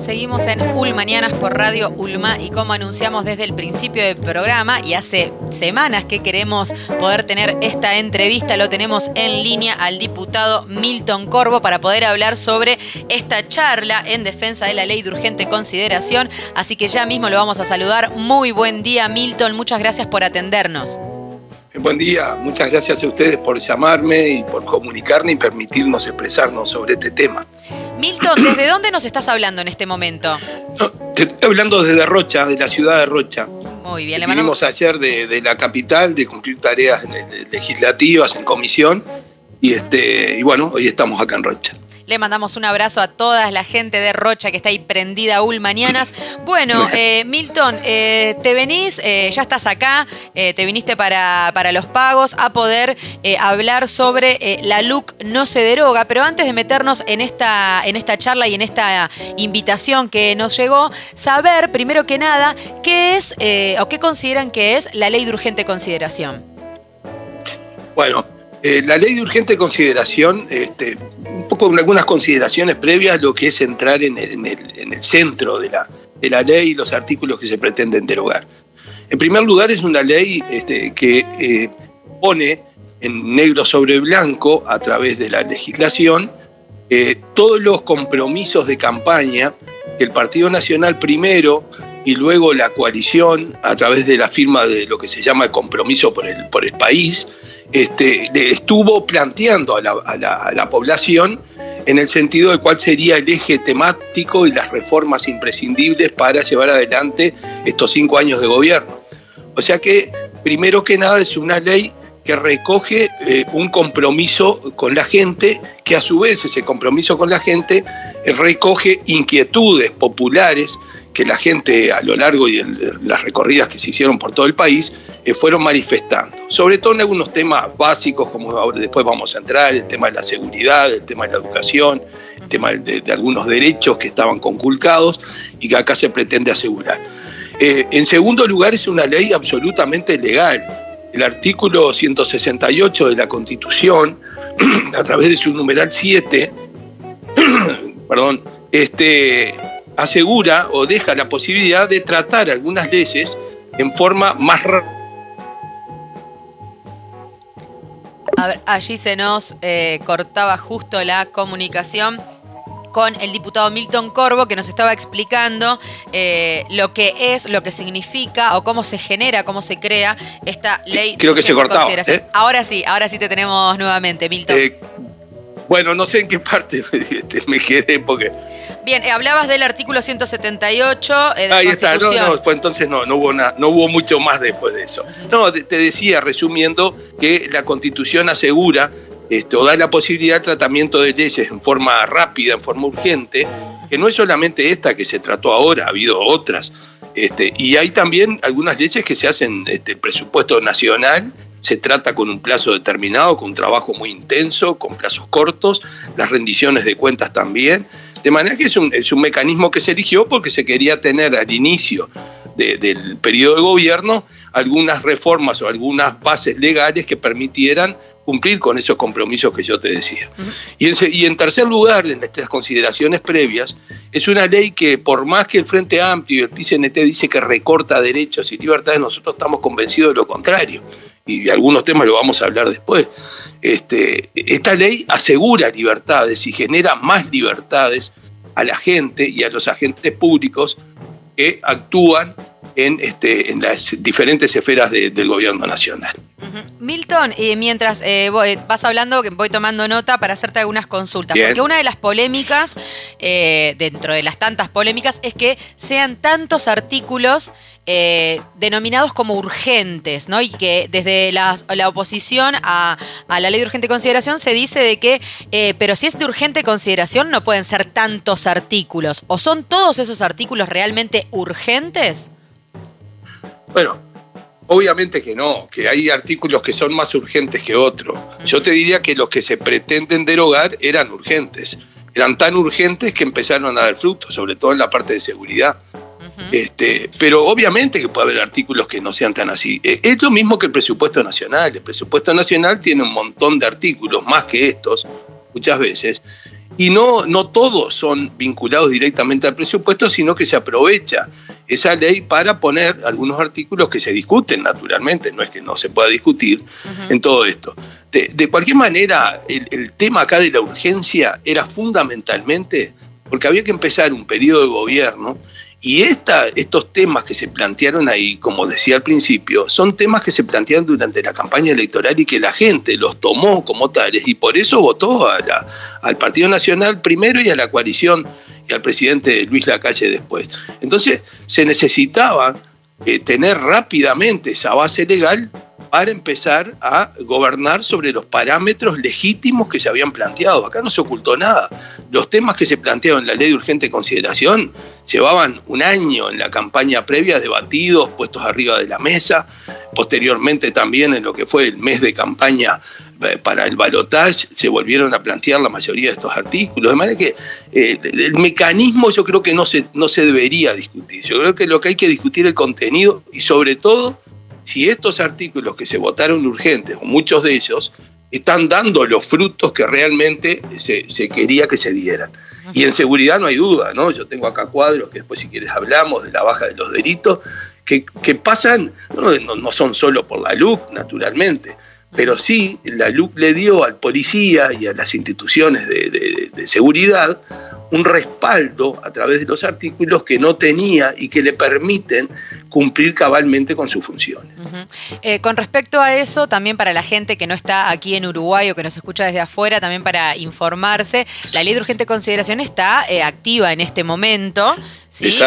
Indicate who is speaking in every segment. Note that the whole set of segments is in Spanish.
Speaker 1: Seguimos en Ulmanianas por Radio Ulma y como anunciamos desde el principio del programa y hace semanas que queremos poder tener esta entrevista, lo tenemos en línea al diputado Milton Corvo para poder hablar sobre esta charla en defensa de la ley de urgente consideración, así que ya mismo lo vamos a saludar. Muy buen día, Milton, muchas gracias por atendernos.
Speaker 2: Buen día, muchas gracias a ustedes por llamarme y por comunicarnos y permitirnos expresarnos sobre este tema.
Speaker 1: Milton, ¿desde dónde nos estás hablando en este momento?
Speaker 2: No, te estoy hablando desde Rocha, de la ciudad de Rocha.
Speaker 1: Muy bien, le
Speaker 2: mandamos. Vinimos ayer de la capital, de cumplir tareas legislativas en comisión y bueno, hoy estamos acá en Rocha.
Speaker 1: Le mandamos un abrazo a toda la gente de Rocha que está ahí prendida a Ulmanianas. Bueno, Milton, te venís, ya estás acá, te viniste para los pagos a poder hablar sobre la LUC no se deroga, pero antes de meternos en esta charla y en esta invitación que nos llegó, saber primero que nada qué es o qué consideran que es la ley de urgente consideración.
Speaker 2: Bueno, la ley de urgente consideración, un poco con algunas consideraciones previas, lo que es entrar en el centro de la ley y los artículos que se pretenden derogar. En primer lugar, es una ley que pone en negro sobre blanco, a través de la legislación, todos los compromisos de campaña que el Partido Nacional primero y luego la coalición, a través de la firma de lo que se llama el compromiso por el país, le estuvo planteando a la población en el sentido de cuál sería el eje temático y las reformas imprescindibles para llevar adelante estos 5 años de gobierno. O sea que, primero que nada, es una ley que recoge un compromiso con la gente, que a su vez ese compromiso con la gente recoge inquietudes populares que la gente a lo largo de las recorridas que se hicieron por todo el país fueron manifestando, sobre todo en algunos temas básicos, como después vamos a entrar, el tema de la seguridad, el tema de la educación, el tema de algunos derechos que estaban conculcados y que acá se pretende asegurar. En segundo lugar, es una ley absolutamente legal. El artículo 168 de la Constitución, a través de su numeral 7, asegura o deja la posibilidad de tratar algunas leyes en forma más rápida.
Speaker 1: A ver, allí se nos cortaba justo la comunicación con el diputado Milton Corvo, que nos estaba explicando lo que es, lo que significa o cómo se genera, cómo se crea esta ley.
Speaker 2: Creo que se cortaba.
Speaker 1: Ahora sí te tenemos nuevamente, Milton.
Speaker 2: Bueno, no sé en qué parte me quedé porque...
Speaker 1: Bien, hablabas del artículo 178 de la
Speaker 2: Ahí
Speaker 1: Constitución.
Speaker 2: está, pues entonces no hubo mucho más después de eso. No, te decía, resumiendo, que la Constitución asegura o da la posibilidad de tratamiento de leyes en forma rápida, en forma urgente, que no es solamente esta que se trató ahora, ha habido otras. Y hay también algunas leyes que se hacen, el presupuesto nacional se trata con un plazo determinado, con un trabajo muy intenso, con plazos cortos, las rendiciones de cuentas también. De manera que es un mecanismo que se eligió porque se quería tener al inicio del periodo de gobierno algunas reformas o algunas bases legales que permitieran cumplir con esos compromisos que yo te decía. Uh-huh. Y en tercer lugar, en estas consideraciones previas, es una ley que, por más que el Frente Amplio y el PCNT dice que recorta derechos y libertades, nosotros estamos convencidos de lo contrario. Y de algunos temas lo vamos a hablar después. Esta ley asegura libertades y genera más libertades a la gente y a los agentes públicos que actúan en las diferentes esferas del gobierno nacional.
Speaker 1: Uh-huh. Milton, mientras vas hablando, voy tomando nota para hacerte algunas consultas.
Speaker 2: Bien.
Speaker 1: Porque una de las polémicas, dentro de las tantas polémicas, es que sean tantos artículos denominados como urgentes, ¿no? Y que desde la oposición a la ley de urgente consideración se dice de que, pero si es de urgente consideración no pueden ser tantos artículos. ¿O son todos esos artículos realmente urgentes?
Speaker 2: Bueno, obviamente que no, que hay artículos que son más urgentes que otros. Uh-huh. Yo te diría que los que se pretenden derogar eran urgentes. Eran tan urgentes que empezaron a dar frutos, sobre todo en la parte de seguridad. Uh-huh. Pero obviamente que puede haber artículos que no sean tan así. Es lo mismo que el presupuesto nacional. El presupuesto nacional tiene un montón de artículos, más que estos, muchas veces, y no todos son vinculados directamente al presupuesto, sino que se aprovecha esa ley para poner algunos artículos que se discuten naturalmente, no es que no se pueda discutir en todo esto. De cualquier manera, el tema acá de la urgencia era fundamentalmente porque había que empezar un periodo de gobierno. Y estos temas que se plantearon ahí, como decía al principio, son temas que se plantearon durante la campaña electoral y que la gente los tomó como tales y por eso votó al Partido Nacional primero y a la coalición y al presidente Luis Lacalle después. Entonces se necesitaba tener rápidamente esa base legal para empezar a gobernar sobre los parámetros legítimos que se habían planteado. Acá no se ocultó nada. Los temas que se plantearon en la ley de urgente consideración llevaban un año en la campaña previa debatidos, puestos arriba de la mesa, posteriormente también en lo que fue el mes de campaña para el balotaje se volvieron a plantear la mayoría de estos artículos, de manera que el mecanismo yo creo que no se debería discutir. Yo creo que lo que hay que discutir es el contenido y sobre todo si estos artículos que se votaron urgentes, o muchos de ellos, están dando los frutos que realmente se quería que se dieran. Y en seguridad no hay duda, ¿no? Yo tengo acá cuadros que después si quieres hablamos de la baja de los delitos, que pasan, no son solo por la LUC, naturalmente, pero sí la LUC le dio al policía y a las instituciones de seguridad un respaldo a través de los artículos que no tenía y que le permiten cumplir cabalmente con sus funciones.
Speaker 1: Con respecto a eso, también para la gente que no está aquí en Uruguay o que nos escucha desde afuera, también para informarse, la ley de urgente consideración está activa en este momento, ¿sí?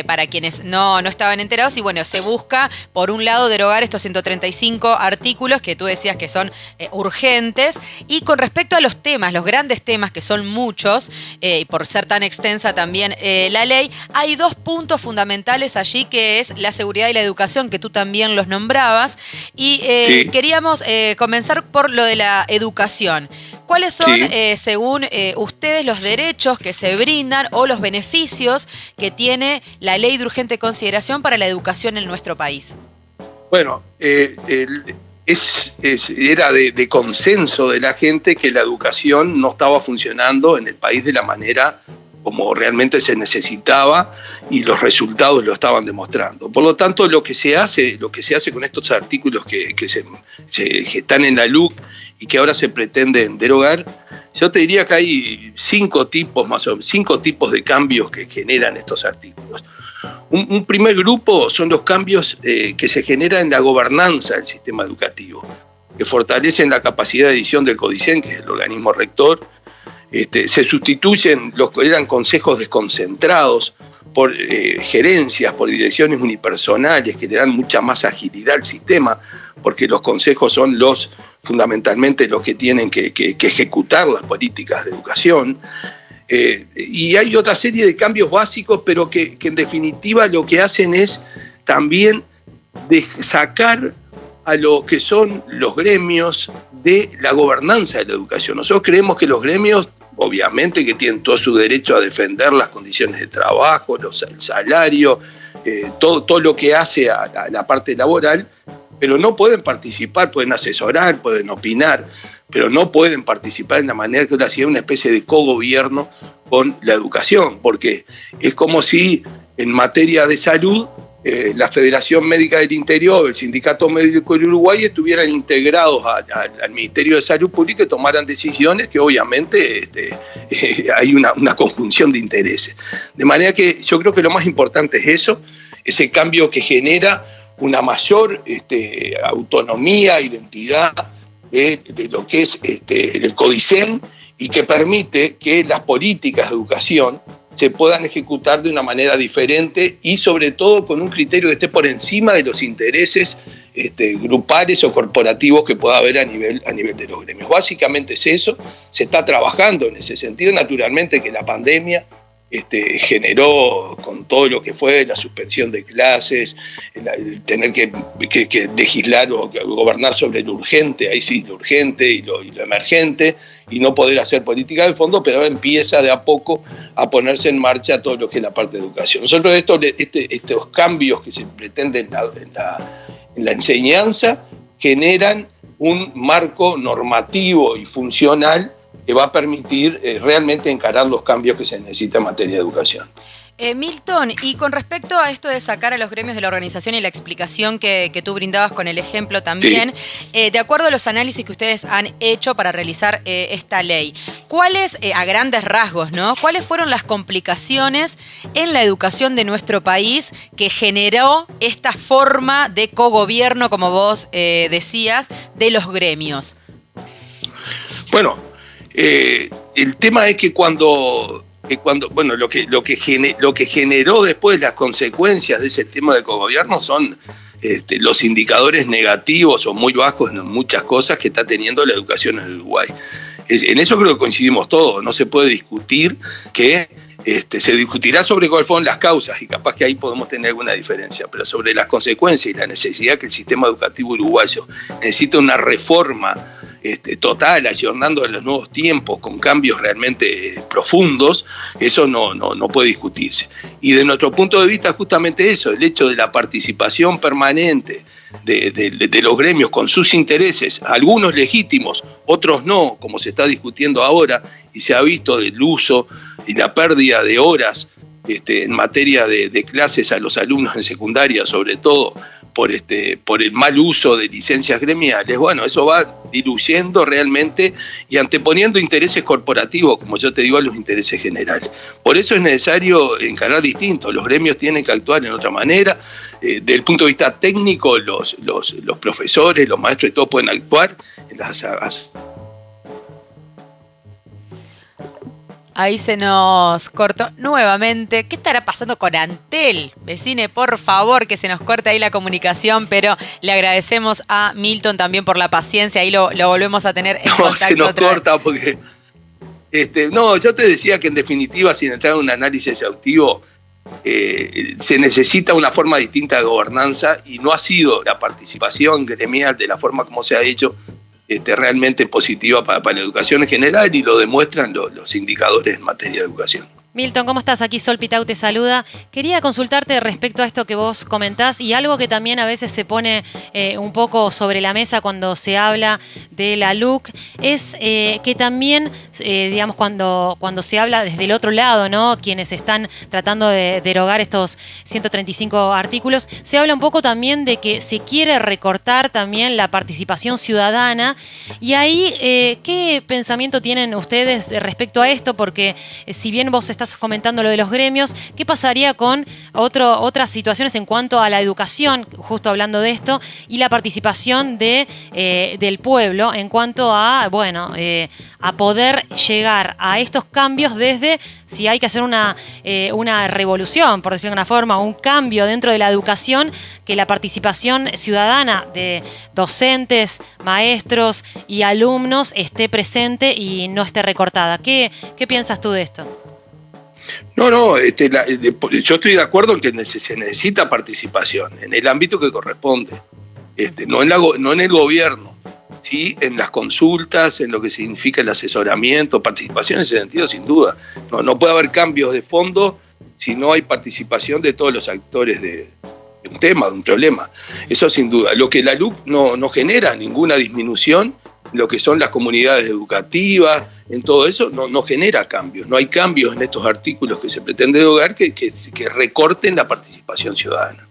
Speaker 1: Para quienes no estaban enterados, y bueno, se busca, por un lado, derogar estos 135 artículos que tú decías que son urgentes, y con respecto a los temas, los grandes temas, que son muchos, y por ser tan extensa también la ley, hay dos puntos fundamentales allí, que es la seguridad y la educación, que tú también los nombrabas, y sí, queríamos comenzar por lo de la educación. ¿Cuáles son, según ustedes, los derechos que se brindan o los beneficios que tiene la ley de urgente consideración para la educación en nuestro país?
Speaker 2: Bueno, era de consenso de la gente que la educación no estaba funcionando en el país de la manera como realmente se necesitaba y los resultados lo estaban demostrando. Por lo tanto, lo que se hace con estos artículos que están en la LUC y que ahora se pretenden derogar, yo te diría que hay cinco tipos de cambios que generan estos artículos. Un primer grupo son los cambios que se generan en la gobernanza del sistema educativo, que fortalecen la capacidad de decisión del CODICEN, que es el organismo rector. Se sustituyen los que eran consejos desconcentrados por gerencias, por direcciones unipersonales que le dan mucha más agilidad al sistema, porque los consejos son fundamentalmente los que tienen que ejecutar las políticas de educación. Y hay otra serie de cambios básicos, pero que en definitiva lo que hacen es también sacar a lo que son los gremios de la gobernanza de la educación. Nosotros creemos que los gremios, obviamente que tienen todo su derecho a defender las condiciones de trabajo, el salario, todo lo que hace a la parte laboral, pero no pueden participar, pueden asesorar, pueden opinar, pero no pueden participar en la manera que lo hacía una especie de cogobierno con la educación, porque es como si en materia de salud la Federación Médica del Interior, el Sindicato Médico del Uruguay estuvieran integrados al Ministerio de Salud Pública y tomaran decisiones que obviamente hay una conjunción de intereses. De manera que yo creo que lo más importante es eso, ese cambio que genera una mayor autonomía, identidad de lo que es el CODICEN y que permite que las políticas de educación se puedan ejecutar de una manera diferente y sobre todo con un criterio que esté por encima de los intereses grupales o corporativos que pueda haber a nivel de los gremios. Básicamente es eso, se está trabajando en ese sentido. Naturalmente que la pandemia generó con todo lo que fue la suspensión de clases, el tener que legislar o gobernar sobre lo urgente, ahí sí, lo urgente y lo emergente, y no poder hacer política de fondo, pero ahora empieza de a poco a ponerse en marcha todo lo que es la parte de educación. Nosotros estos cambios que se pretenden en la enseñanza generan un marco normativo y funcional que va a permitir realmente encarar los cambios que se necesitan en materia de educación.
Speaker 1: Milton, y con respecto a esto de sacar a los gremios de la organización y la explicación que tú brindabas con el ejemplo también, sí. De acuerdo a los análisis que ustedes han hecho para realizar esta ley, ¿cuáles, a grandes rasgos, ¿no? ¿Cuáles fueron las complicaciones en la educación de nuestro país que generó esta forma de cogobierno, como vos decías, de los gremios?
Speaker 2: Bueno, el tema es que bueno, lo que generó después las consecuencias de ese tema de cogobierno son los indicadores negativos o muy bajos en muchas cosas que está teniendo la educación en Uruguay. En eso creo que coincidimos todos, no se puede discutir que se discutirá sobre cuáles fueron las causas y capaz que ahí podemos tener alguna diferencia, pero sobre las consecuencias y la necesidad que el sistema educativo uruguayo necesita una reforma total, ayornando a los nuevos tiempos, con cambios realmente profundos, eso no puede discutirse. Y de nuestro punto de vista, justamente eso, el hecho de la participación permanente de los gremios con sus intereses, algunos legítimos, otros no, como se está discutiendo ahora, y se ha visto del uso y la pérdida de horas en materia de clases a los alumnos en secundaria, sobre todo por el mal uso de licencias gremiales. Bueno, eso va diluyendo realmente y anteponiendo intereses corporativos, como yo te digo, a los intereses generales. Por eso es necesario encarar distinto. Los gremios tienen que actuar en otra manera. Desde el punto de vista técnico, los profesores, los maestros y todos pueden actuar en las...
Speaker 1: Ahí se nos cortó nuevamente. ¿Qué estará pasando con Antel? Vecine, por favor, que se nos corte ahí la comunicación, pero le agradecemos a Milton también por la paciencia. Ahí lo volvemos a tener en contacto.
Speaker 2: Se nos corta porque... yo te decía que en definitiva, sin entrar en un análisis exhaustivo, se necesita una forma distinta de gobernanza y no ha sido la participación gremial de la forma como se ha hecho realmente positiva para la educación en general, y lo demuestran los indicadores en materia de educación.
Speaker 3: Milton, ¿cómo estás? Aquí Sol Pitau te saluda. Quería consultarte respecto a esto que vos comentás y algo que también a veces se pone un poco sobre la mesa cuando se habla de la LUC, es que también, digamos, cuando se habla desde el otro lado, ¿no? Quienes están tratando de derogar estos 135 artículos, se habla un poco también de que se quiere recortar también la participación ciudadana. Y ahí, ¿qué pensamiento tienen ustedes respecto a esto? Porque si bien vos estás comentando lo de los gremios, ¿qué pasaría con otras situaciones en cuanto a la educación, justo hablando de esto, y la participación del pueblo en cuanto a, a poder llegar a estos cambios desde, si hay que hacer una revolución, por decirlo de una forma, un cambio dentro de la educación, que la participación ciudadana de docentes, maestros y alumnos esté presente y no esté recortada? ¿Qué piensas tú de esto?
Speaker 2: No, yo estoy de acuerdo en que se necesita participación en el ámbito que corresponde, no en el gobierno, sí en las consultas, en lo que significa el asesoramiento, participación en ese sentido sin duda. No puede haber cambios de fondo si no hay participación de todos los actores de un tema, de un problema. Eso sin duda. Lo que la LUC no genera ninguna disminución, lo que son las comunidades educativas, en todo eso no genera cambios. No hay cambios en estos artículos que se pretende derogar que recorten la participación ciudadana.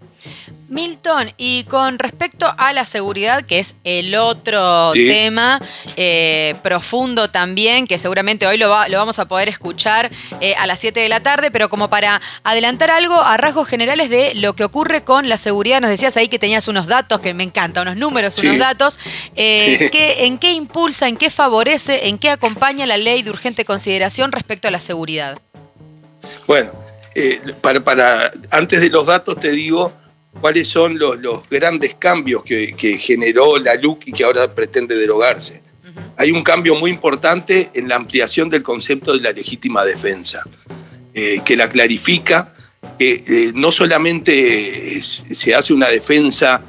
Speaker 1: Milton, y con respecto a la seguridad, que es el otro tema profundo también, que seguramente hoy lo vamos a poder escuchar a las 7 de la tarde, pero como para adelantar algo a rasgos generales de lo que ocurre con la seguridad, nos decías ahí que tenías unos datos, que me encanta, unos números, unos datos, ¿en qué impulsa, en qué favorece, en qué acompaña la ley de urgente consideración respecto a la seguridad?
Speaker 2: Bueno, antes de los datos te digo cuáles son los grandes cambios que generó la LUC y que ahora pretende derogarse. Hay un cambio muy importante en la ampliación del concepto de la legítima defensa, que la clarifica, que no solamente se hace una defensa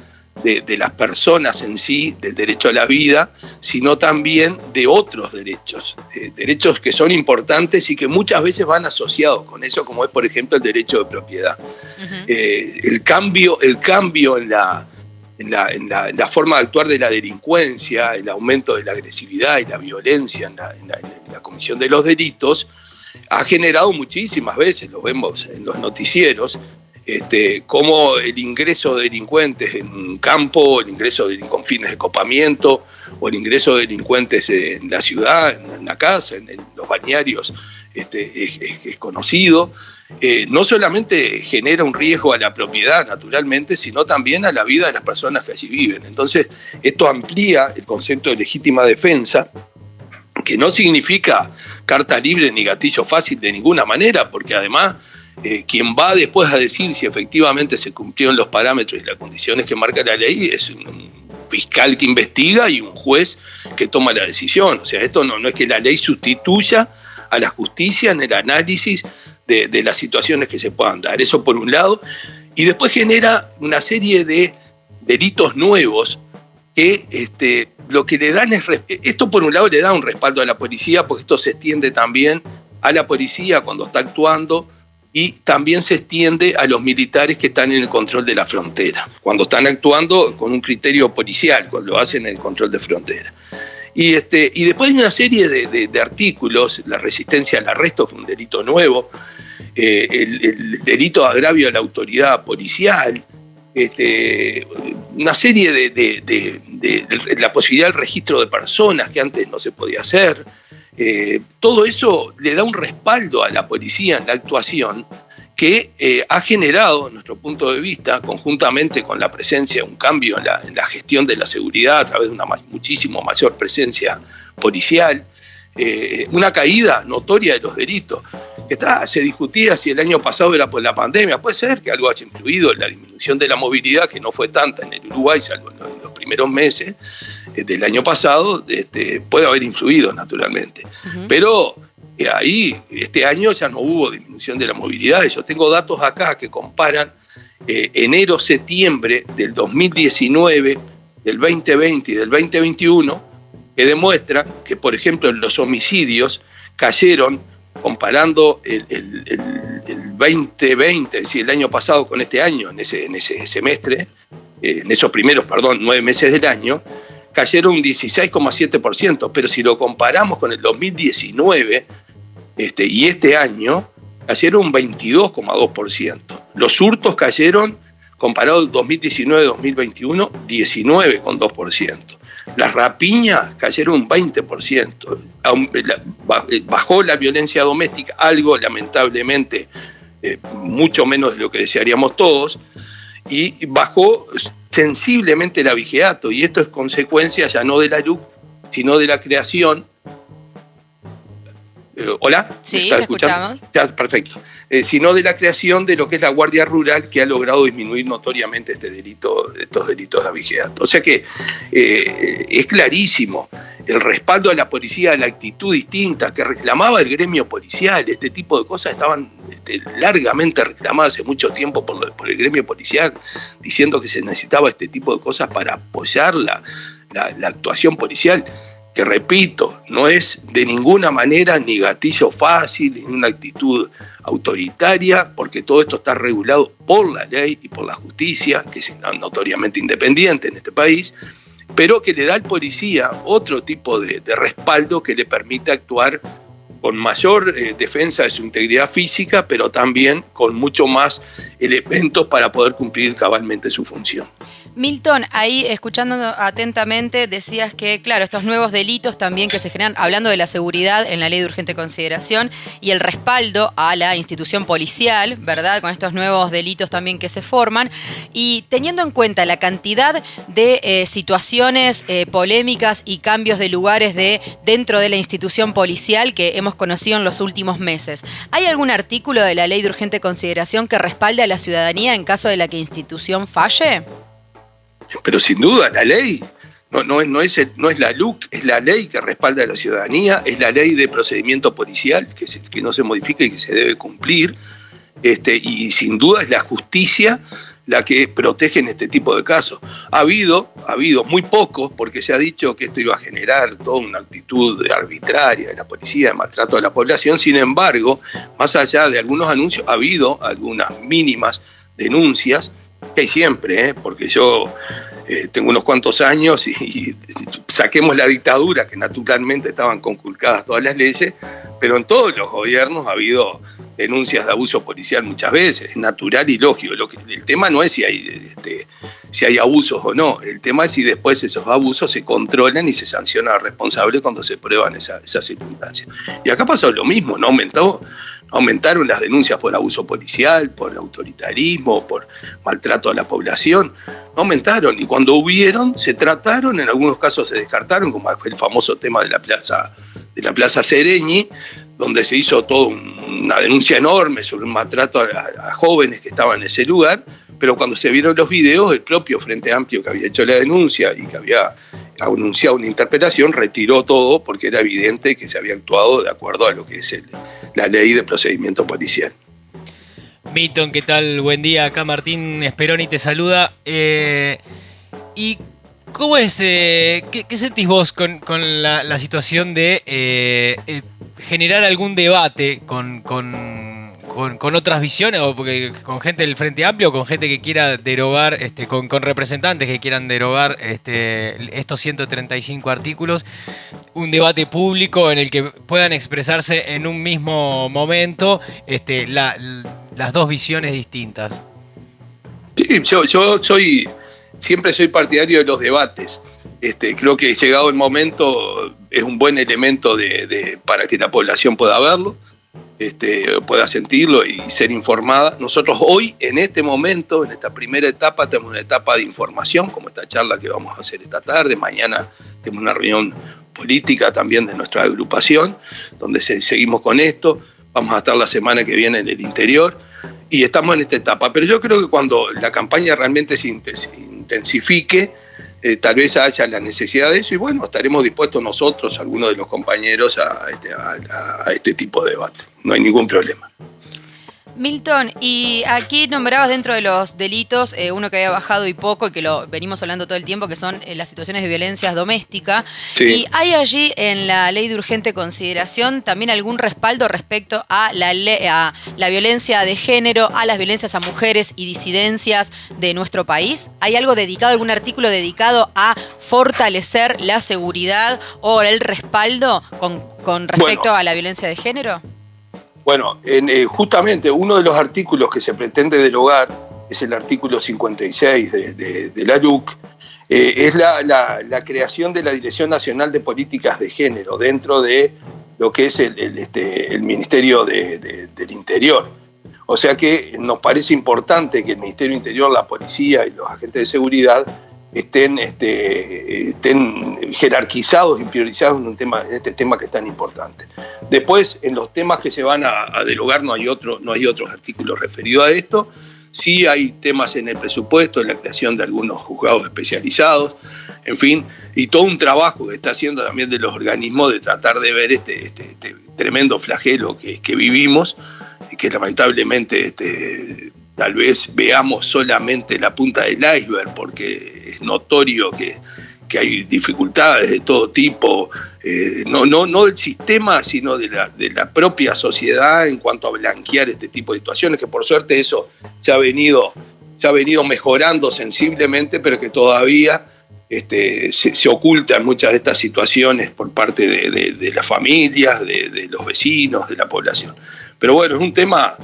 Speaker 2: de las personas en sí, del derecho a la vida, sino también de otros derechos, derechos que son importantes y que muchas veces van asociados con eso, como es por ejemplo el derecho de propiedad. El cambio en la forma de actuar de la delincuencia, el aumento de la agresividad y la violencia en la comisión de los delitos, ha generado muchísimas veces, lo vemos en los noticieros, cómo el ingreso de delincuentes en un campo, el ingreso con fines de copamiento, o el ingreso de delincuentes en la ciudad, en la casa, en los balnearios, es conocido. No solamente genera un riesgo a la propiedad, naturalmente, sino también a la vida de las personas que allí viven. Entonces, esto amplía el concepto de legítima defensa, que no significa carta libre ni gatillo fácil de ninguna manera, porque además quien va después a decir si efectivamente se cumplieron los parámetros y las condiciones que marca la ley es un fiscal que investiga y un juez que toma la decisión. O sea, esto no es que la ley sustituya a la justicia en el análisis de las situaciones que se puedan dar. Eso por un lado. Y después genera una serie de delitos nuevos que lo que le dan es... Esto por un lado le da un respaldo a la policía, porque esto se extiende también a la policía cuando está actuando, y también se extiende a los militares que están en el control de la frontera, cuando están actuando con un criterio policial, cuando lo hacen en el control de frontera. Y después hay una serie de artículos, la resistencia al arresto, que es un delito nuevo, el delito de agravio a la autoridad policial, una serie de la posibilidad del registro de personas que antes no se podía hacer. Todo eso le da un respaldo a la policía en la actuación que ha generado, a nuestro punto de vista, conjuntamente con la presencia, un cambio en la gestión de la seguridad a través de una muchísimo mayor presencia policial, una caída notoria de los delitos. Se discutía si el año pasado era por la pandemia. Puede ser que algo haya influido en la disminución de la movilidad, que no fue tanta en el Uruguay, salvo en los primeros meses del año pasado. Puede haber influido, naturalmente. Uh-huh. Pero ahí, este año ya no hubo disminución de la movilidad. Yo tengo datos acá que comparan enero-septiembre del 2019, del 2020 y del 2021, que demuestran que, por ejemplo, los homicidios cayeron, comparando el 2020, es decir, el año pasado con este año, en ese semestre, en esos primeros, 9 meses del año, cayeron un 16,7%, pero si lo comparamos con el 2019 y este año, cayeron un 22,2%. Los hurtos cayeron, comparado al 2019-2021, 19,2%. Las rapiñas cayeron un 20%. Bajó la violencia doméstica, algo lamentablemente mucho menos de lo que desearíamos todos, y bajó sensiblemente el abigeato, y esto es consecuencia ya no de la LUC, sino de la creación. ¿Hola?
Speaker 1: Sí, te escuchamos.
Speaker 2: Ya, perfecto. Sino de la creación de lo que es la Guardia Rural, que ha logrado disminuir notoriamente estos delitos de abigeato. O sea que es clarísimo el respaldo a la policía, la actitud distinta que reclamaba el gremio policial. Este tipo de cosas estaban largamente reclamadas hace mucho tiempo por el gremio policial, diciendo que se necesitaba este tipo de cosas para apoyar la actuación policial, que repito, no es de ninguna manera ni gatillo fácil, ni una actitud autoritaria, porque todo esto está regulado por la ley y por la justicia, que es notoriamente independiente en este país, pero que le da al policía otro tipo de respaldo que le permite actuar con mayor defensa de su integridad física, pero también con mucho más elementos para poder cumplir cabalmente su función.
Speaker 1: Milton, ahí escuchando atentamente decías que, claro, estos nuevos delitos también que se generan, hablando de la seguridad en la ley de urgente consideración y el respaldo a la institución policial, ¿verdad? Con estos nuevos delitos también que se forman, y teniendo en cuenta la cantidad de situaciones polémicas y cambios de lugares dentro de la institución policial que hemos conocido en los últimos meses, ¿hay algún artículo de la ley de urgente consideración que respalde a la ciudadanía en caso de la que institución falle?
Speaker 2: Pero sin duda, la ley no es la LUC, es la ley que respalda a la ciudadanía, es la ley de procedimiento policial que no se modifica y que se debe cumplir, y sin duda es la justicia la que protege en este tipo de casos. Ha habido muy pocos, porque se ha dicho que esto iba a generar toda una actitud arbitraria de la policía, de maltrato a la población. Sin embargo, más allá de algunos anuncios, ha habido algunas mínimas denuncias, que hay siempre, porque yo tengo unos cuantos años y saquemos la dictadura, que naturalmente estaban conculcadas todas las leyes, pero en todos los gobiernos ha habido denuncias de abuso policial muchas veces, es natural y lógico. El tema no es si hay abusos o no, el tema es si después esos abusos se controlan y se sanciona al responsable cuando se prueban esas circunstancias. Y acá pasó lo mismo, ¿no? Aumentaron las denuncias por abuso policial, por autoritarismo, por maltrato a la población, aumentaron, y cuando hubieron, se trataron, en algunos casos se descartaron, como fue el famoso tema de la Plaza Sereñi, donde se hizo toda una denuncia enorme sobre un maltrato a jóvenes que estaban en ese lugar, pero cuando se vieron los videos, el propio Frente Amplio que había hecho la denuncia y que había anunciado una interpelación, retiró todo porque era evidente que se había actuado de acuerdo a lo que es la ley de procedimiento policial.
Speaker 4: Milton, ¿qué tal? Buen día, acá Martín Speroni te saluda. ¿Y cómo es, qué sentís vos con la situación de generar algún debate con otras visiones, o con gente del Frente Amplio, o con gente que quiera derogar, con representantes que quieran derogar estos 135 artículos, un debate público en el que puedan expresarse en un mismo momento las dos visiones distintas?
Speaker 2: Sí, yo siempre soy partidario de los debates. Creo que llegado el momento es un buen elemento para que la población pueda verlo, pueda sentirlo y ser informada. Nosotros hoy, en este momento, en esta primera etapa, tenemos una etapa de información, como esta charla que vamos a hacer esta tarde. Mañana tenemos una reunión política también de nuestra agrupación, donde seguimos con esto. Vamos a estar la semana que viene en el interior y estamos en esta etapa. Pero yo creo que cuando la campaña realmente se intensifique, tal vez haya la necesidad de eso, y bueno, estaremos dispuestos nosotros, algunos de los compañeros, a este tipo de debate. No hay ningún problema.
Speaker 1: Milton, y aquí nombrabas dentro de los delitos uno que había bajado y poco, y que lo venimos hablando todo el tiempo, que son las situaciones de violencia doméstica. Sí. ¿Y hay allí en la ley de urgente consideración también algún respaldo respecto a la violencia de género, a las violencias a mujeres y disidencias de nuestro país? ¿Hay algo dedicado, algún artículo dedicado a fortalecer la seguridad o el respaldo con respecto a la violencia de género?
Speaker 2: Bueno, justamente uno de los artículos que se pretende derogar es el artículo 56 de la LUC, es la creación de la Dirección Nacional de Políticas de Género dentro de lo que es el Ministerio del Interior. O sea que nos parece importante que el Ministerio del Interior, la policía y los agentes de seguridad estén jerarquizados y priorizados en este tema que es tan importante. Después, en los temas que se van a derogar no hay otros artículos referidos a esto. Sí hay temas en el presupuesto, en la creación de algunos juzgados especializados, en fin, y todo un trabajo que está haciendo también de los organismos de tratar de ver este tremendo flagelo que vivimos, y que lamentablemente tal vez veamos solamente la punta del iceberg, porque es notorio que hay dificultades de todo tipo, no del sistema, sino de la propia sociedad en cuanto a blanquear este tipo de situaciones, que por suerte eso se ha venido mejorando sensiblemente, pero que todavía se ocultan muchas de estas situaciones por parte de las familias, de los vecinos, de la población. Pero bueno, es un tema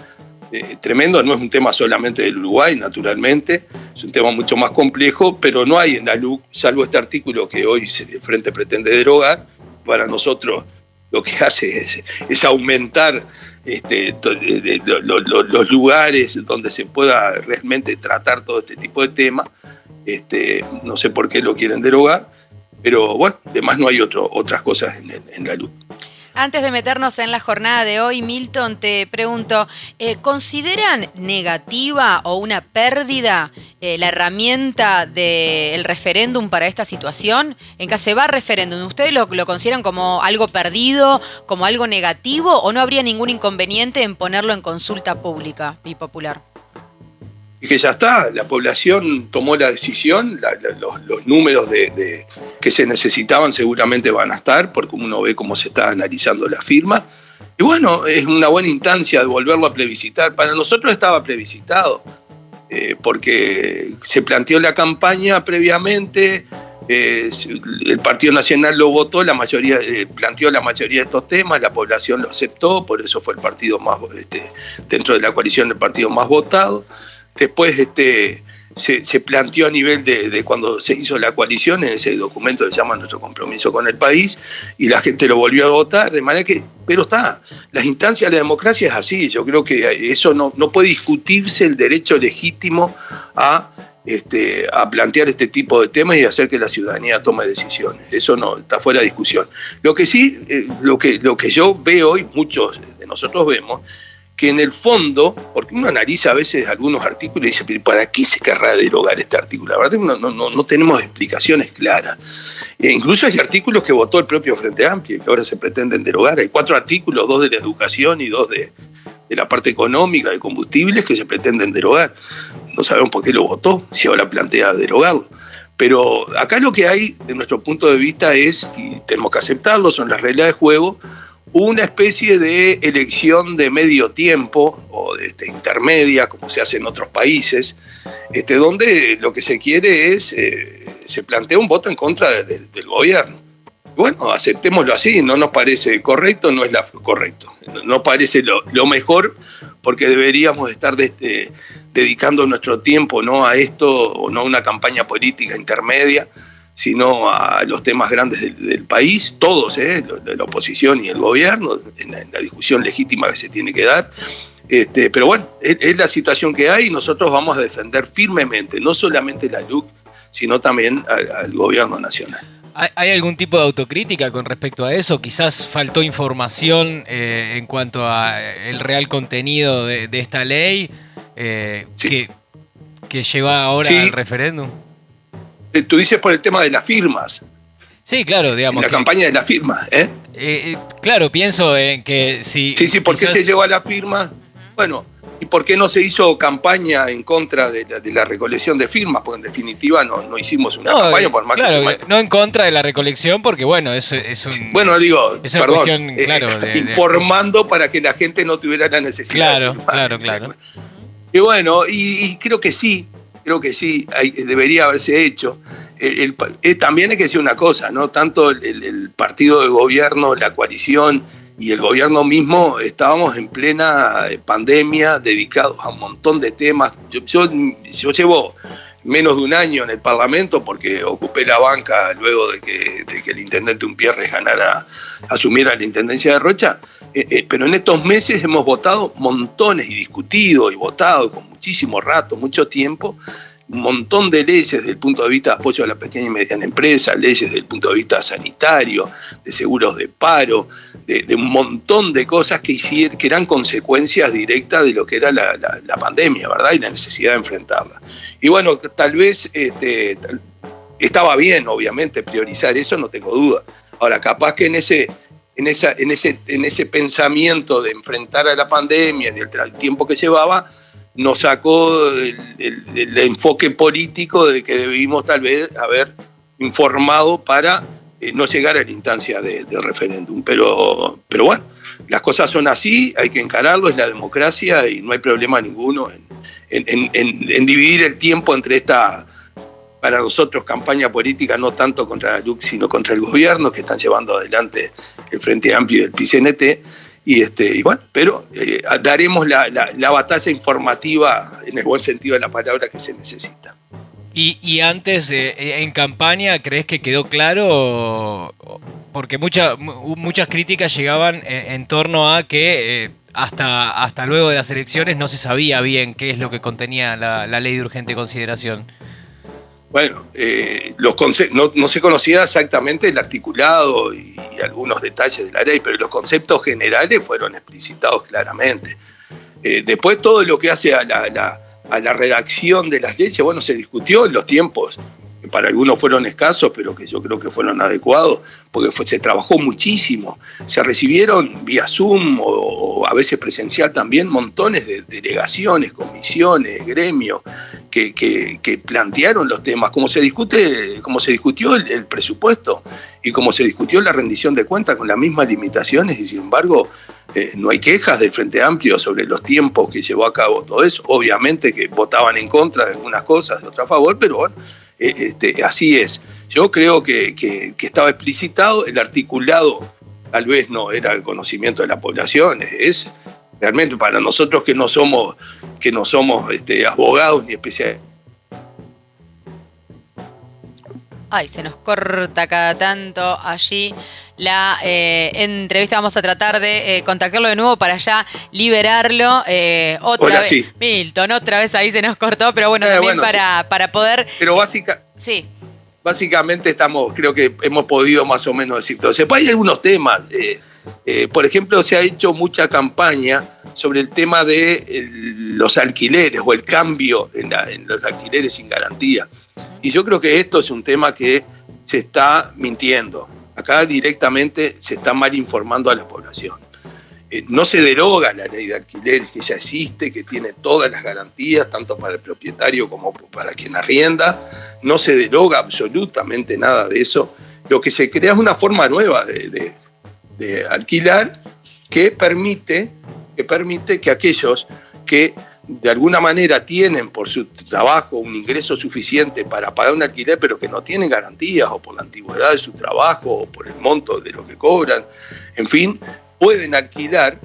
Speaker 2: tremendo, no es un tema solamente del Uruguay, naturalmente, es un tema mucho más complejo, pero no hay en la LUC, salvo este artículo que hoy el Frente pretende derogar. Para nosotros lo que hace es aumentar los lugares donde se pueda realmente tratar todo este tipo de temas. No sé por qué lo quieren derogar, pero bueno, además no hay otras cosas en la LUC.
Speaker 1: Antes de meternos en la jornada de hoy, Milton, te pregunto, ¿consideran negativa o una pérdida la herramienta del referéndum para esta situación? En caso se va a referéndum, ¿ustedes lo consideran como algo perdido, como algo negativo, o no habría ningún inconveniente en ponerlo en consulta pública y popular?
Speaker 2: Y que ya está, la población tomó la decisión, los números que se necesitaban seguramente van a estar, porque uno ve cómo se está analizando la firma. Y bueno, es una buena instancia de volverlo a plebiscitar. Para nosotros estaba plebiscitado. porque se planteó la campaña previamente, el Partido Nacional lo votó, la mayoría planteó la mayoría de estos temas, la población lo aceptó, por eso fue el partido más, dentro de la coalición, el partido más votado. Después se planteó a nivel de cuando se hizo la coalición, en ese documento que se llama Nuestro Compromiso con el País, y la gente lo volvió a votar, de manera que, pero está, las instancias de la democracia es así, yo creo que eso no puede discutirse el derecho legítimo a plantear este tipo de temas y hacer que la ciudadanía tome decisiones. Eso no está fuera de discusión. Lo que sí, lo que yo veo y muchos de nosotros vemos, que en el fondo, porque uno analiza a veces algunos artículos y dice, pero ¿para qué se querrá derogar este artículo? La verdad es que no tenemos explicaciones claras. Incluso hay artículos que votó el propio Frente Amplio que ahora se pretenden derogar. Hay 4 artículos, 2 de la educación y 2 de la parte económica, de combustibles, que se pretenden derogar. No sabemos por qué lo votó, si ahora plantea derogarlo. Pero acá lo que hay, de nuestro punto de vista, es, y tenemos que aceptarlo, son las reglas de juego, una especie de elección de medio tiempo o de intermedia, como se hace en otros países, donde lo que se quiere es, se plantea un voto en contra del gobierno. Bueno, aceptémoslo así, no nos parece correcto, no es correcto, no parece lo mejor, porque deberíamos estar dedicando nuestro tiempo no a esto, o no a una campaña política intermedia, sino a los temas grandes del país, todos, la oposición y el gobierno, en la discusión legítima que se tiene que dar. Pero bueno, es la situación que hay y nosotros vamos a defender firmemente, no solamente la LUC, sino también al gobierno nacional.
Speaker 4: ¿Hay algún tipo de autocrítica con respecto a eso? Quizás faltó información en cuanto a el real contenido de esta ley
Speaker 2: sí.
Speaker 4: que lleva ahora al referéndum.
Speaker 2: Tú dices por el tema de las firmas.
Speaker 4: Sí, claro, digamos.
Speaker 2: La campaña de las firmas,
Speaker 4: claro, pienso en que si...
Speaker 2: Sí, ¿por qué se llegó a la firma? Bueno, ¿y por qué no se hizo campaña en contra de la recolección de firmas? Porque en definitiva no hicimos una campaña por más
Speaker 4: claro,
Speaker 2: que
Speaker 4: no en contra de la recolección, porque bueno, es un...
Speaker 2: Bueno, digo,
Speaker 4: es una cuestión, claro,
Speaker 2: informando para que la gente no tuviera la necesidad de firmar.
Speaker 4: Claro.
Speaker 2: Y bueno, y creo que sí, debería haberse hecho. También hay que decir una cosa, ¿no? Tanto el partido de gobierno, la coalición y el gobierno mismo estábamos en plena pandemia, dedicados a un montón de temas. Yo llevo menos de un año en el Parlamento porque ocupé la banca luego de que el intendente Umpierres asumiera la intendencia de Rocha, pero en estos meses hemos votado montones y discutido y votado con muchísimo rato, mucho tiempo, un montón de leyes desde el punto de vista de apoyo a la pequeña y mediana empresa, leyes desde el punto de vista sanitario, de seguros de paro, de un montón de cosas que eran consecuencias directas de lo que era la pandemia, ¿verdad? Y la necesidad de enfrentarla. Y bueno, tal vez estaba bien, obviamente, priorizar eso, no tengo duda. Ahora, capaz que en ese pensamiento de enfrentar a la pandemia y el tiempo que llevaba, nos sacó el enfoque político de que debimos tal vez haber informado para no llegar a la instancia del referéndum. Pero bueno, las cosas son así, hay que encararlo, es la democracia y no hay problema ninguno en dividir el tiempo entre esta, para nosotros, campaña política, no tanto contra la LUC, sino contra el gobierno, que están llevando adelante el Frente Amplio y el PCNT. Y bueno, pero daremos la batalla informativa en el buen sentido de la palabra que se necesita.
Speaker 4: Y antes, en campaña, ¿crees que quedó claro? Porque muchas críticas llegaban en torno a que hasta luego de las elecciones no se sabía bien qué es lo que contenía la ley de urgente consideración.
Speaker 2: Bueno, no se conocía exactamente el articulado y algunos detalles de la ley, pero los conceptos generales fueron explicitados claramente. Después todo lo que hace a la redacción de las leyes, bueno, se discutió en los tiempos, que para algunos fueron escasos, pero que yo creo que fueron adecuados, porque se trabajó muchísimo. Se recibieron vía Zoom o a veces presencial también montones de delegaciones, comisiones, gremios, que plantearon los temas, como se discutió el presupuesto y como se discutió la rendición de cuentas con las mismas limitaciones, y sin embargo no hay quejas del Frente Amplio sobre los tiempos que llevó a cabo todo eso. Obviamente que votaban en contra de algunas cosas, de otras a favor, pero bueno, así es. Yo creo que estaba explicitado, el articulado tal vez no era el conocimiento de la población, es realmente para nosotros que no somos abogados ni especialistas.
Speaker 1: Ay, se nos corta cada tanto allí la entrevista. Vamos a tratar de contactarlo de nuevo para ya liberarlo. Otra vez, sí. Milton, otra vez ahí se nos cortó, pero bueno, también para poder...
Speaker 2: Pero básicamente creo que hemos podido más o menos decir todo. Hay algunos temas. Por ejemplo, se ha hecho mucha campaña sobre el tema de los alquileres o el cambio en los alquileres sin garantía. Y yo creo que esto es un tema que se está mintiendo. Acá directamente se está mal informando a la población. No se deroga la ley de alquileres que ya existe, que tiene todas las garantías, tanto para el propietario como para quien arrienda. No se deroga absolutamente nada de eso. Lo que se crea es una forma nueva de alquilar que permite que aquellos que de alguna manera tienen por su trabajo un ingreso suficiente para pagar un alquiler, pero que no tienen garantías o por la antigüedad de su trabajo o por el monto de lo que cobran, en fin, pueden alquilar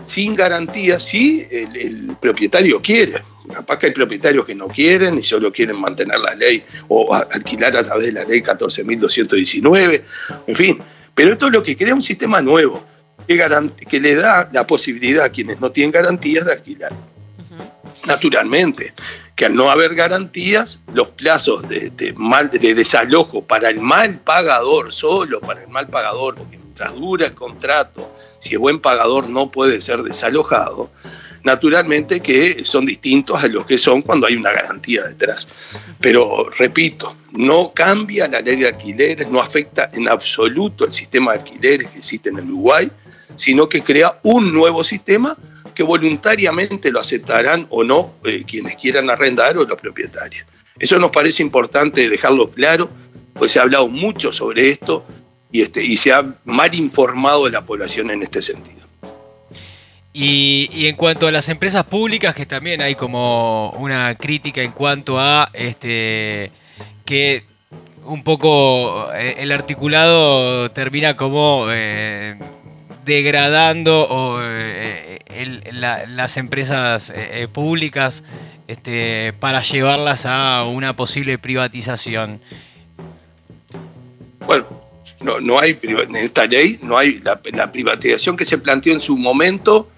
Speaker 2: sin garantías si el propietario quiere. Capaz que hay propietarios que no quieren y solo quieren mantener la ley o alquilar a través de la ley 14.219, en fin. Pero esto es lo que crea un sistema nuevo que le da la posibilidad a quienes no tienen garantías de alquilar. Naturalmente, que al no haber garantías, los plazos de desalojo para el mal pagador, solo para el mal pagador, porque mientras dura el contrato, si es buen pagador no puede ser desalojado, naturalmente que son distintos a los que son cuando hay una garantía detrás. Pero, repito, no cambia la ley de alquileres, no afecta en absoluto el sistema de alquileres que existe en el Uruguay, sino que crea un nuevo sistema que voluntariamente lo aceptarán o no quienes quieran arrendar o los propietarios. Eso nos parece importante dejarlo claro, pues se ha hablado mucho sobre esto y se ha mal informado a la población en este sentido.
Speaker 4: Y en cuanto a las empresas públicas, que también hay como una crítica en cuanto a que un poco el articulado termina como degradando las empresas públicas para llevarlas a una posible privatización.
Speaker 2: Bueno, no hay en esta ley, no hay la privatización que se planteó en su momento.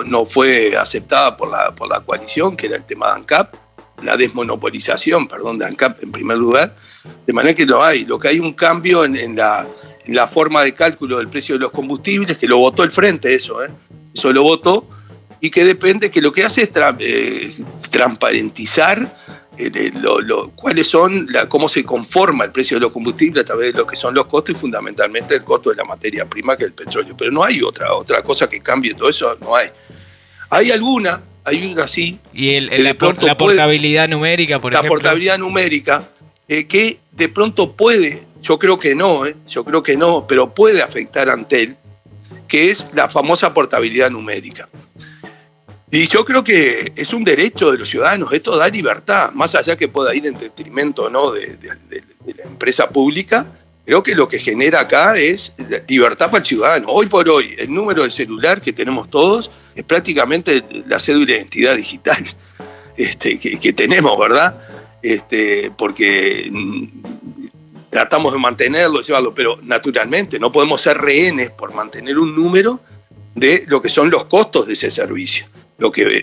Speaker 2: No fue aceptada por la coalición, que era el tema de ANCAP, la desmonopolización, de ANCAP en primer lugar, de manera que no hay. Lo que hay un cambio en la forma de cálculo del precio de los combustibles, que lo votó el Frente, eso lo votó, y que depende, que lo que hace es transparentizar cuáles son, cómo se conforma el precio de los combustibles a través de lo que son los costos y fundamentalmente el costo de la materia prima, que es el petróleo. Pero no hay otra cosa que cambie todo eso, no hay. Hay una sí.
Speaker 4: ¿Y la portabilidad numérica, por ejemplo? La
Speaker 2: portabilidad numérica, que de pronto puede, yo creo que no, pero puede afectar a Antel, que es la famosa portabilidad numérica. Y yo creo que es un derecho de los ciudadanos, esto da libertad, más allá que pueda ir en detrimento ¿no? de la empresa pública, creo que lo que genera acá es libertad para el ciudadano. Hoy por hoy, el número del celular que tenemos todos es prácticamente la cédula de identidad digital que tenemos, ¿verdad? Porque tratamos de mantenerlo, llevarlo, pero naturalmente no podemos ser rehenes por mantener un número de lo que son los costos de ese servicio.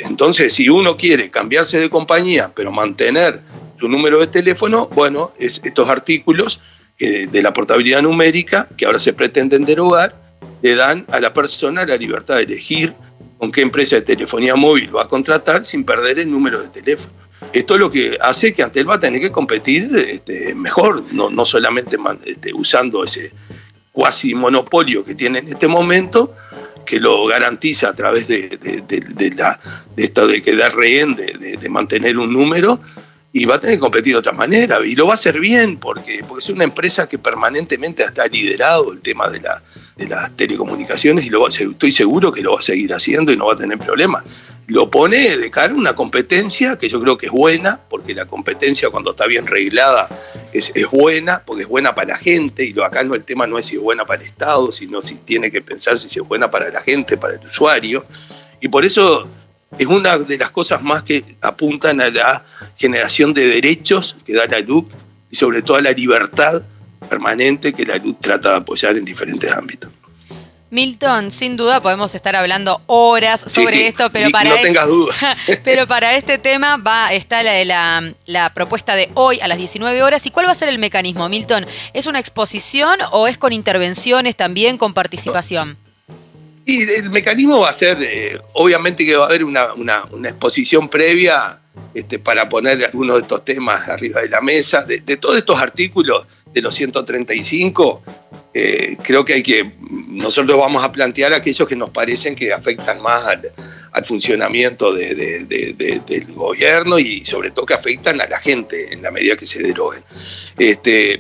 Speaker 2: Entonces, si uno quiere cambiarse de compañía, pero mantener su número de teléfono, bueno, estos artículos de la portabilidad numérica, que ahora se pretenden derogar, le dan a la persona la libertad de elegir con qué empresa de telefonía móvil va a contratar sin perder el número de teléfono. Esto es lo que hace que Antel va a tener que competir mejor, no solamente usando ese cuasi monopolio que tiene en este momento, que lo garantiza a través de esto de quedar rehén, de mantener un número, y va a tener que competir de otra manera, y lo va a hacer bien, porque es una empresa que permanentemente ha liderado el tema de las telecomunicaciones y estoy seguro que lo va a seguir haciendo y no va a tener problemas. Lo pone de cara a una competencia que yo creo que es buena, porque la competencia cuando está bien reglada es buena, porque es buena para la gente, y acá el tema no es si es buena para el Estado, sino si tiene que pensarse si es buena para la gente, para el usuario, y por eso es una de las cosas más que apuntan a la generación de derechos que da la LUC y sobre todo a la libertad permanente que la LUC trata de apoyar en diferentes ámbitos.
Speaker 1: Milton, sin duda podemos estar hablando horas sobre esto, pero
Speaker 2: no tengas dudas.
Speaker 1: Pero para este tema está la propuesta de hoy a las 19 horas. ¿Y cuál va a ser el mecanismo, Milton? ¿Es una exposición o es con intervenciones también, con participación?
Speaker 2: Y el mecanismo va a ser, obviamente que va a haber una exposición previa para poner algunos de estos temas arriba de la mesa. De todos estos artículos de los 135, creo que nosotros vamos a plantear aquellos que nos parecen que afectan más al funcionamiento del gobierno y sobre todo que afectan a la gente en la medida que se deroguen.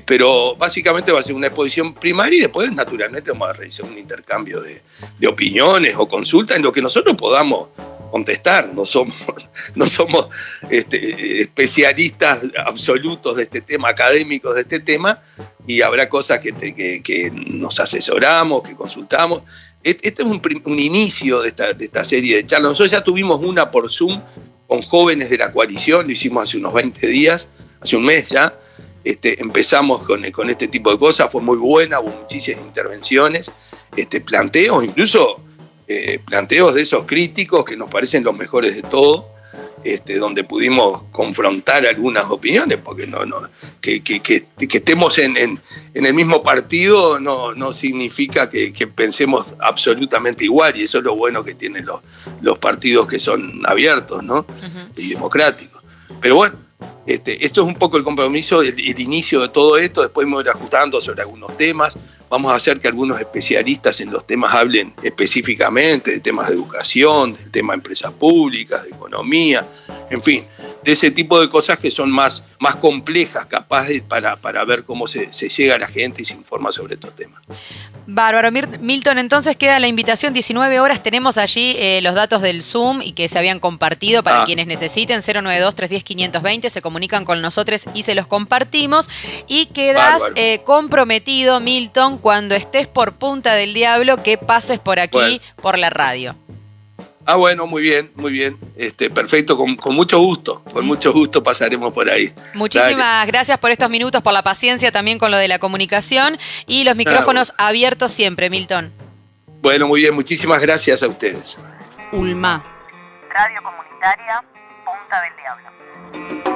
Speaker 2: Pero básicamente va a ser una exposición primaria y después naturalmente vamos a realizar un intercambio de opiniones o consultas en lo que nosotros podamos contestar. No somos especialistas absolutos de este tema, académicos de este tema, y habrá cosas que nos asesoramos, que consultamos. Este es un inicio de esta serie de charlas. Nosotros ya tuvimos una por Zoom con jóvenes de la coalición, lo hicimos hace unos 20 días, hace un mes ya. Empezamos con este tipo de cosas, fue muy buena, hubo muchísimas intervenciones, planteos, incluso planteos de esos críticos que nos parecen los mejores de todo, donde pudimos confrontar algunas opiniones, porque que estemos en el mismo partido no significa que pensemos absolutamente igual, y eso es lo bueno que tienen los partidos que son abiertos, ¿no? Uh-huh. Y democráticos. Pero bueno, esto es un poco el compromiso, el inicio de todo esto. Después me voy ajustando sobre algunos temas. Vamos a hacer que algunos especialistas en los temas hablen específicamente de temas de educación, del tema de empresas públicas, de economía, en fin, de ese tipo de cosas que son más complejas, capaces para ver cómo se llega a la gente y se informa sobre estos temas.
Speaker 1: Bárbaro. Milton, entonces queda la invitación, 19 horas, tenemos allí los datos del Zoom y que se habían compartido para quienes necesiten, 092-310-520, se comunican con nosotros y se los compartimos, y quedas comprometido, Milton, cuando estés por Punta del Diablo, que pases por aquí, por la radio.
Speaker 2: Bueno, muy bien, perfecto, con mucho gusto, pasaremos por ahí.
Speaker 1: Muchísimas gracias por estos minutos, por la paciencia también con lo de la comunicación y los micrófonos abiertos siempre, Milton.
Speaker 2: Bueno, muy bien, muchísimas gracias a ustedes.
Speaker 1: ULMA, Radio Comunitaria Punta del Diablo.